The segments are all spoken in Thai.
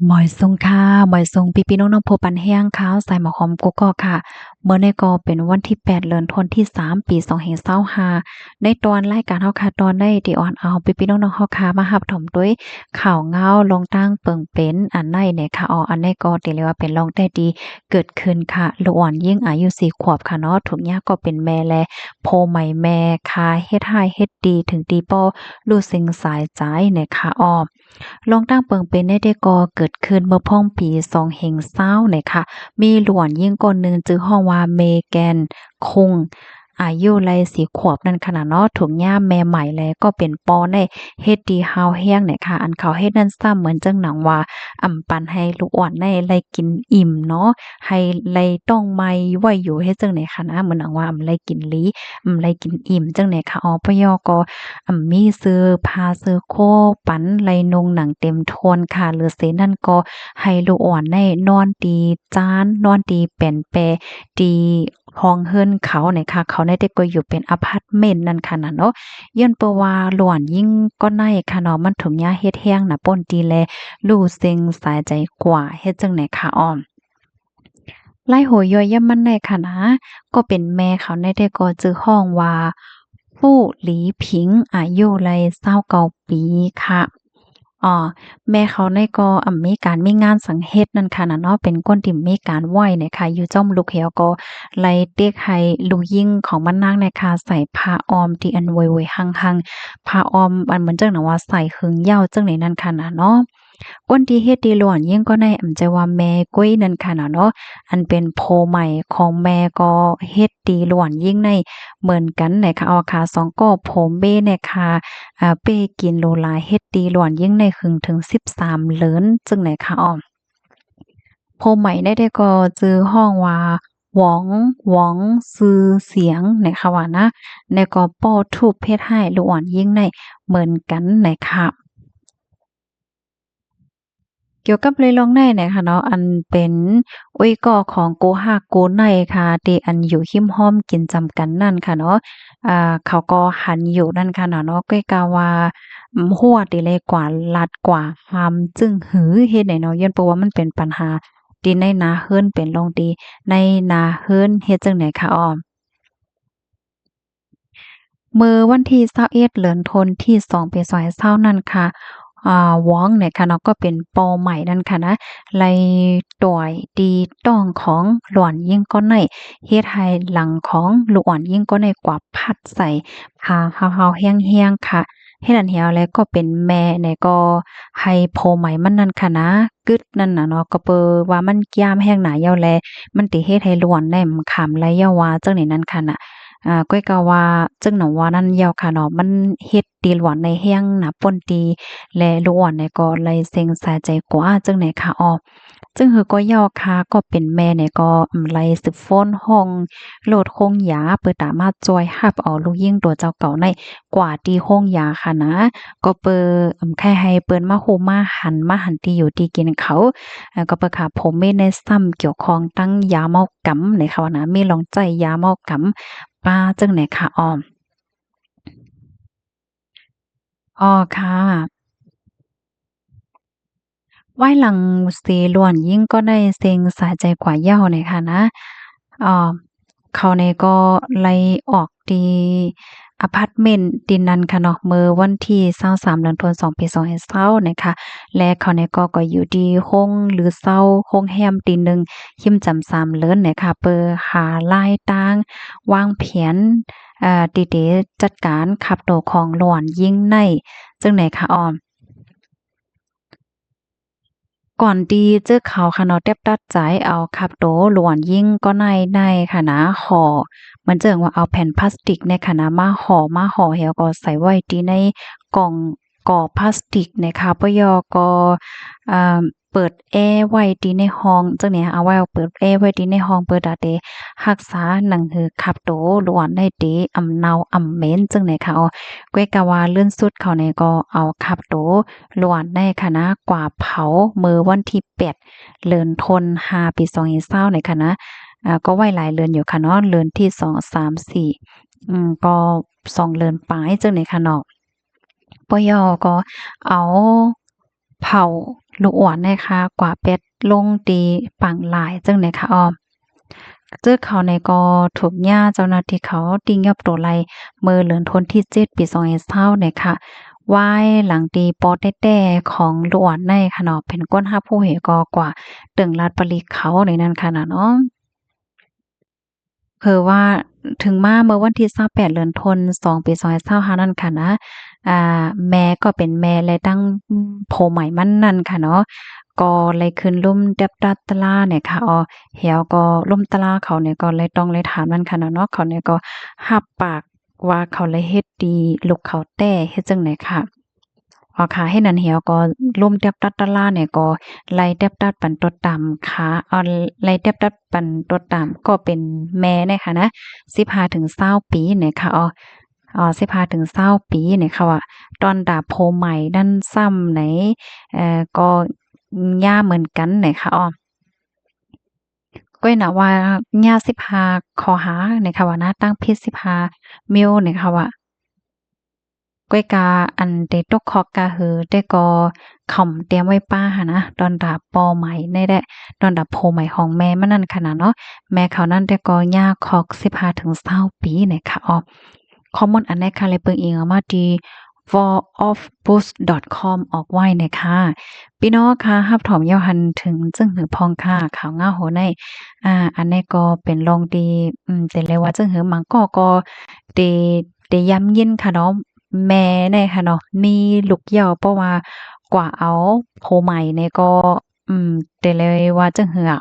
หมอยทรงค่ะหมอยทรงพี่ๆน้องๆโพปันแห้งข้าวใส่หมอหอมกุ๊กกอกค่ะเมื่อในก็เป็นวันที่8เดือนธันวาคมที่3ปี2525ในตอนรายการเฮาค่ะตอนได้ที่ออนเอาพี่ๆน้องๆเฮาค่ะมารับถมด้วยข่าวเงาลงตั้งเปิงเป็นอันในเนี่ยค่ะอันในก็ที่เรียกว่าเป็นรองได้ดีเกิดขึ้นค่ะลูกอ่อนยิ่งอายุ4ขวบค่ะเนาะทุกอย่างก็เป็นแม่แลโพใหม่แม่ค่ะเฮ็ดให้เฮ็ดดีถึงดีบ่รู้สึงสายใจเนี่ยค่ะลองตั้งเปิงเป็นได้ก็เกิดขึ้นเมื่อพ่องปี2020เนี่ยค่ะมีหลวนยิ่งคนหนึ่งชื่อฮ้องว่าเมแกนคงอายุไล่4ขวบนั่นขนาดเนาะถูกย่ามแม่ใหม่แล้วก็เป็นปอในเฮ็ดดีฮาวแห้งเนี่ยค่ะอันเขาเฮ็ดนั่นซ้ำเหมือนจังหนังว่าปันให้ลูกอ่อนได้ไล่กินอิ่มเนาะให้ไล่ต้องไม่ไว้อยู่เฮ็ดจังไหนค่ะนะเหมือนหนังว่าไล่กินหลีไล่กินอิ่มจังไหนค่ะปยก็มีซื้อผ้าซื้อโคปันไลนงหนังเต็มโทนค่ะหรือเสนั่นก็ให้ลูกอ่อนได้นอนตีจ้านนอนตีแป่นแปตีห้องเฮิรนเขาเนี่ยค่ะเขาได้ก็อยู่เป็นอะพาร์ตเมนต์นั่นค่ะน่ะเนาะย้อนเปว่าหลวนยิ่งก็ในค่ะเนาะมันถุงยาเฮ็ดแห้งน่ะป่นตีแลรู้เซ็งสายใจกว่าเฮ็ดจังไหนค่ะไล่โหย่อยย่ำมันในค่ะนะก็เป็นแม่เขาได้ก็จื้อห้องว่าฟู่หลีผิงอายุไล29ปีค่ะแม่เขานี่ก็มีการมีงานสังเฮ็ดนั่นค่ะน่ะเนาะเป็นคนที่มีการไหว้เนี่ยค่ะอยู่จ้อมลูกเหี่ยวก็ไล่เต๊กให้ลูกยิ่งของบ้านนางเนี่ยค่ะใส่ผ้าอ้อมที่อันไวยๆหั่งๆผ้าอ้อมอันเหมือนจังน่ะว่าใส่หึงยาวจังได๋นั่นค่ะน่ะเนาะคนที่เฮ็ดดีหล้วนยิ่งก็ในใจว่าแม่กุ้ยนั่นค่ะน่ะเนาะอันเป็นโพใหม่ของแม่ก็เฮ็ดดีหล้วนยิ่งในเหมือนกันเนี่ยค่ะค่ะสองก็โพเบ้เนี่ยค่ะ เป้กินโลลาเฮ็ดดีหลวนยิ่งในหึงถึง13เลินจึงไหนคะโพใหม่ได้ก็จื้อห้องว่าหวองซือเสียงนะคะว่านะในก็ป้อทูบเฮ็ดให้ลูกอ่อนยิ่งในเหมือนกันนะคะเกี่ยวกับเลยลองในค่ะเนาะอันเป็นอุ้ยก่อของโกฮักโกในค่ะที่อันอยู่หิ้มห้อมกินจำกันนั่นค่ะเนาะเขาก็หันอยู่นั่นค่ะเนาะก้อยกาว่าหัวติเลยกว่าลัดกว่าหามจึงหือเฮ็ดให้เนาะย้อนเพราะว่ามันเป็นปัญหาที่ในนาเฮิรนเป็นรองดีในนาเฮิรนเฮ็ดจั่งใดคะมื้อวันที่21เดือนธันวาคมที่2ปี2020นั่นค่ะว้องเนี่ยค่ะเนาะก็เป็นปอใหม่นั่นค่ะนะไล่ต่อยตีต้องของหลวนยิ่งก็ในเฮ็ดให้หลังของลูกอ่อนยิ่งก็ในกว่าพัดใส่ผ้าขาวๆแห้งๆค่ะเฮ็ดอันเหี่ยวแล้วก็เป็นแม่เนี่ยก็ให้โพไหมมันนั่นค่ะนะกึดนั่นน่ะเนาะก็เปอว่ามันยามแห้งหนายาวแลมันติเฮ็ดให้หลวนได้ขำไรยาวาจังนี้นั่นค่ะน่ะ ก้อยก็ว่าจึงหนองว่านั่นยาวค่ะเนาะมันเฮ็ดตีหลวนในแห้งหนาป่นตีและลูกอ่อนเนี่ยก็เลยเซ็งสาใจกว่าจังไหนค่ะจึงหือก็ยอค่ะก็เป็นแม่เนี่ยก็ไล่สืบฟ้นห้องโลดโคงยาเปิดตามารถจอยรับเอาลูกยิ่งตัวเจ้าเก่าในกว่าที่โคงยาค่ะนะก็เปิแค่ให้เปิ้นมาโฮมาหันที่อยู่ที่กินเขาก็เปิดค่ะผมมีในซ้ำเกี่ยวข้องตั้งยาเมากำในค่ะว่านะมีลองใจยาเมากำ ป้าจังไหนคะค่ะไหว้หลังสีล้วนยิ่งก็ได้เซ็งสาใจกว่าเหย้าเนี่ยค่ะนะอ่าเขาเนี่ยก็ไล่ออกที่อะพาร์ตเมนต์ที่นั้นค่ะเนาะเมื่อวันที่23เดือนธันวาคมปี2020นะคะและเขาเนี่ยก็อยู่ที่โรงหรือเซาโรงแรมที่หนึ่งคิมจำ3เลินเนี่ยค่ะเปิ่หารายต่างวางแผนที่จะจัดการขับโตของหลวนยิ่งในจั่งใดคะก่อนที่จะเข้าค่ะเนาะแต๊บตัดใจเอาคับโตหลวนยิ่งก็ในค่ะนะห่อมันเจิงว่าเอาแผ่นพลาสติกเนี่ยค่ะนะมาห่อแล้วก็ใส่ไว้ที่ในกล่องก่อพลาสติกนะคะปยก็อ่าเปิดแอร์ไว้ที่ในห้องจังเนี่ยเอาไว้เปิดแอร์ไว้ที่ในห้องเปิดอะเตรักษาหนังหือคับโตหลวนได้ดีเนาเหม็นจังเนี่ยค่ะก้อยกะว่าเลื่อนสุดเขาเนี่ยก็เอาคับโตหลวนได้ค่ะนะกว่าเผามื้อวันที่8เดือนธันวาปี2020เนี่ยค่ะนะก็ไว้หลายเดือนอยู่ค่ะเนาะเดือนที่2 3 4ก็2เดือนปลายจังได๋ค่ะเนาะปยก็เอาเผา ลูกอ่อนนะคะกว่าเป็ดลงตีปังหลายจังไหนคะอ้อเจอเขาในก็ถูกย่าเจ้าหน้าที่เขาติงยับตัวไลเมื่อเหลือนทนที่7ปี2020เนี่ยค่ะไหว้หลังตีปอแต้ๆของลูกอ่อนในค่ะเนาะเป็นก้นฮับผู้เหก็กว่าตึงลาดปลีเขาในนั้นค่ะน่ะเนาะ ว่าถึงมาเมื่อวันที่28เดือนธันปี2025นั่นค่ะนะแม่ก็เป็นแม่และตั้งโผใหม่มันนั่นค่ะเนาะก็เลยขึ้นลุ่มเดบดัดตะลาเนี่ยค่ะเหี่ยวก็ลุ่มตะลาเขาเนี่ยก็เลยต้องเลยถามนั่นค่ะเนาะเขาเนี่ยก็รับปากว่าเขาเลยเฮ็ดดีลูกเขาแต้เฮ็ดจังไหนค่ะค่ะเฮ็ดนั้นเหี่ยวก็ลุ่มเดบดัดตะลาเนี่ยก็ไล่เดบดัดปันตดตามค่ะไล่เดบดัดปันตดตามก็เป็นแม่เนี่ยค่ะนะ15-20ปีเนี่ยค่ะ15-20ปีเนี่ยค่ะว่าตอนดาบโพใหม่ด้านซ้ำไหนก็ย่าเหมือนกันไหนค่ะก้อยน่ะว่าย่า15ข้อหาเนี่ยค่ะว่านะตั้งผิด15มิ้วเนี่ยค่ะว่าก้อยกาอันเดตกคอกกะหือได้ก็ข่อมเตรียมไว้ป้าหันนะตอนดาบปอใหม่ได้แหละตอนดาบโพใหม่ของแม่มันนั่นขนาดเนาะแม่เขานั่นได้ก็ย่าคอก15-20ปีเนี่ยค่ะข้อมูลอันนี้ค่ะเลยเปิงอิงเอามาที่ wallofbooks.com ออกไว้นะคะพี่น้องค่ะรับถอมเยาหันถึงจึงหือพองค่ะข่าวง่าโหในอันนี้ก็เป็นลองดีแต่เลยว่าจึงหือมังก็เตย้ำยินค่ะเนาะแม่เนี่ยค่ะเนาะมีลูกเหย่าเพราะว่ากว่าเอาโผใหม่เนี่ยก็แต่เลยว่าจึงหืออะ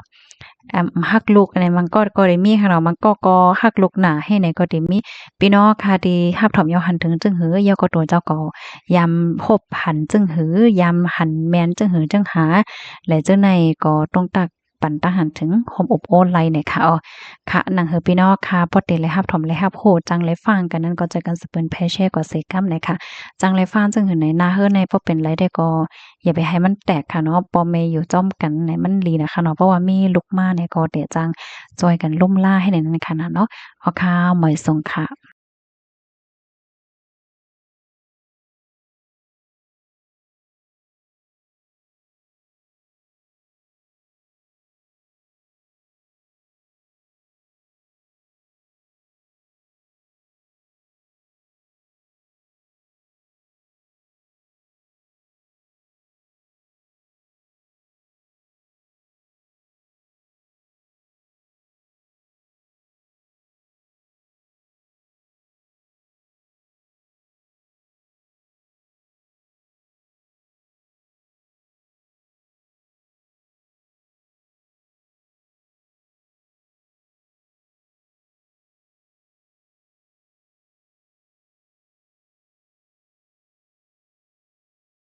ฮักลูกอันนี้มันก็ได้มีค่ะเนาะมันก็ฮักลูกหน้าให้ไหนก็ได้มี พี่น้องค่ะที่รับถอมยอหันถึงจึงหือยอก็ตัวเจ้าก็ยำพบหันจึงหือยำหันแม่นจึงหือจึงหาและเจ้าในก็ต้องตักปันตาหันถึงหอมอบโอนไลเนี่ยค่ะค่ะหนังเฮอพี่น้องค่ะปอติเลยรับถอมเลยรับโหจังเลยฟังกันนั้นก็จะกันสเปิ้นแพแช่กว่าเซกัมเลยค่ะจังเลยฟังจึงหือในหน้าเฮอในบ่เป็นไรได้ก็อย่าไปให้มันแตกค่ะเนาะปอแม่อยู่จ้อมกันในมันลีนะคะเนาะเพราะว่ามีลูกมาเนี่ยก็เดี๋ยวจังจอยกันล่มล่าให้ในนั้นค่ะเนาะค่ะหมอยทรงค่ะ